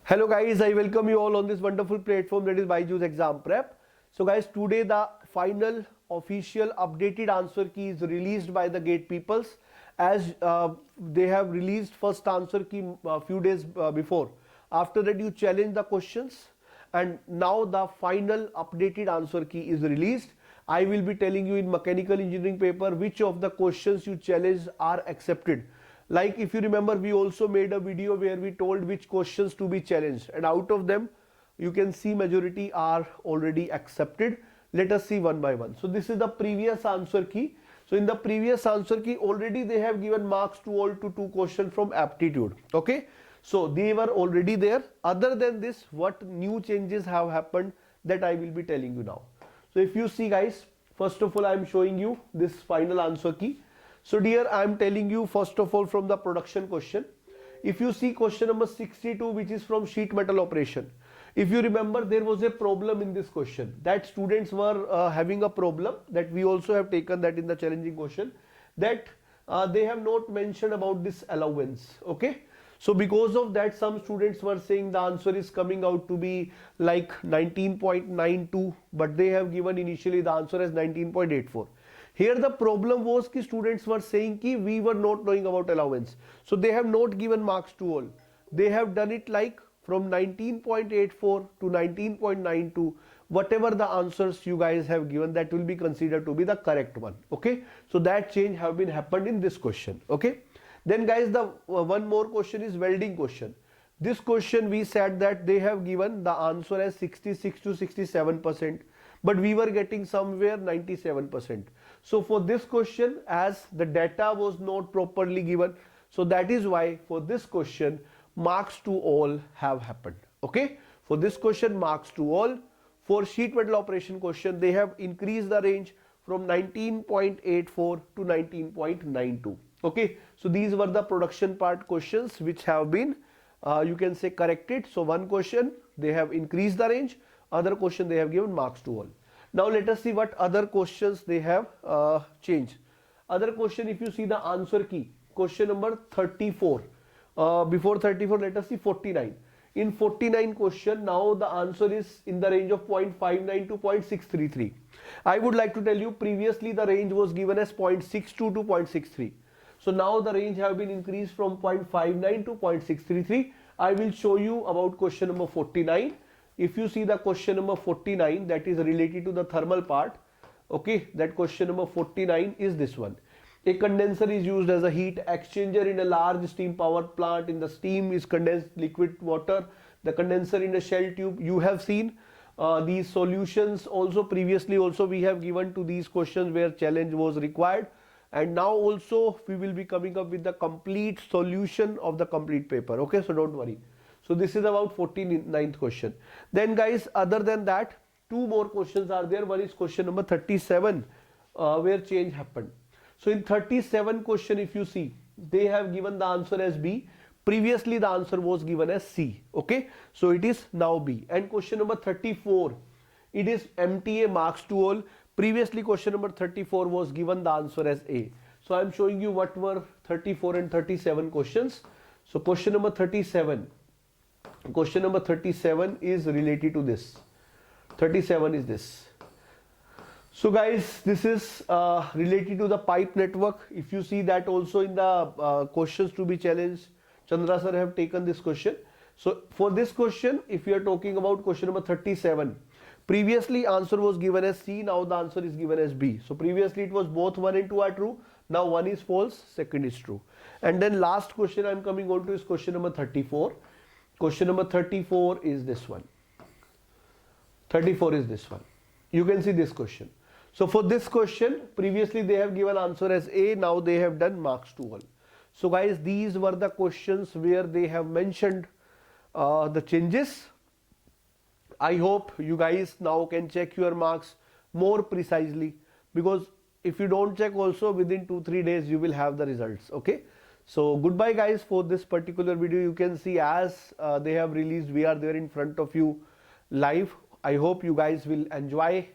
Hello guys, I welcome you all on this wonderful platform that is Byju's Exam Prep. So guys, today the final official updated answer key is released by the Gate Peoples, as they have released first answer key a few days before. After that you challenge the questions and now the final updated answer key is released. I will be telling you in mechanical engineering paper which of the questions you challenge are accepted. Like if you remember, we also made a video where we told which questions to be challenged, and out of them you can see majority are already accepted. Let us see one by one. So this is the previous answer key. So in the previous answer key already they have given marks to all to two questions from aptitude. Okay, so they were already there. Other than this, what new changes have happened, that I will be telling you now. So if you see guys, first of all I am showing you this final answer key. So dear, I am telling you first of all from the production question. If you see question number 62, which is from sheet metal operation. If you remember, there was a problem in this question that students were having a problem, that we also have taken that in the challenging question, that they have not mentioned about this allowance. Okay. So because of that, some students were saying the answer is coming out to be like 19.92, but they have given initially the answer as 19.84. Here the problem was that students were saying that we were not knowing about allowance. So they have not given marks to all. They have done it like from 19.84 to 19.92. Whatever the answers you guys have given, that will be considered to be the correct one. Okay. So that change have been happened in this question. Okay. Then guys, the one more question is welding question. This question we said that they have given the answer as 66 to 67%, but we were getting somewhere 97%. So for this question, as the data was not properly given, so that is why for this question marks to all have happened. Okay, for this question marks to all. For sheet metal operation question, they have increased the range from 19.84 to 19.92. Okay, so these were the production part questions which have been you can say corrected. So one question they have increased the range, other question they have given marks to all. Now let us see what other questions they have changed. Other question, if you see the answer key, question number 34. Before 34, let us see 49. In 49 question, now the answer is in the range of 0.59 to 0.633. I would like to tell you, previously the range was given as 0.62 to 0.63. So now the range have been increased from 0.59 to 0.633. I will show you about question number 49. If you see the question number 49, that is related to the thermal part. Okay, that question number 49 is this one. A condenser is used as a heat exchanger in a large steam power plant. In the steam is condensed liquid water. The condenser in a shell tube. You have seen these solutions also previously. Also we have given to these questions where challenge was required. And now also we will be coming up with the complete solution of the complete paper. Okay, so don't worry. So this is about 49th question. Then guys, other than that, two more questions are there. One is question number 37 where change happened. So in 37 question, if you see, they have given the answer as B. Previously the answer was given as C. Okay, so it is now B. And question number 34, it is MTA marks to all. Previously question number 34 was given the answer as A. So I am showing you what were 34 and 37 questions. So question number 37. Question number 37 is related to this. 37 is this. So guys, this is related to the pipe network. If you see that also in the questions to be challenged, Chandra sir have taken this question. So for this question, if you are talking about question number 37, previously answer was given as C, now the answer is given as B. So previously it was both 1 and 2 are true, now 1 is false, second is true. And then last question I am coming on to is question number 34. Question number 34 is this one. 34 is this one. You can see this question. So for this question, previously they have given answer as A, now they have done marks to all. So guys, these were the questions where they have mentioned the changes. I hope you guys now can check your marks more precisely, because if you don't check also, within 2-3 days you will have the results. Okay. So goodbye guys for this particular video. You can see as they have released, we are there in front of you live. I hope you guys will enjoy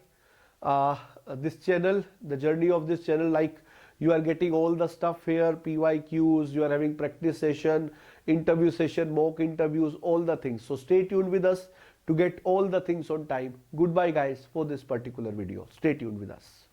this channel, the journey of this channel. Like you are getting all the stuff here, PYQs, you are having practice session, interview session, mock interviews, all the things. So stay tuned with us to get all the things on time. Goodbye guys for this particular video. Stay tuned with us.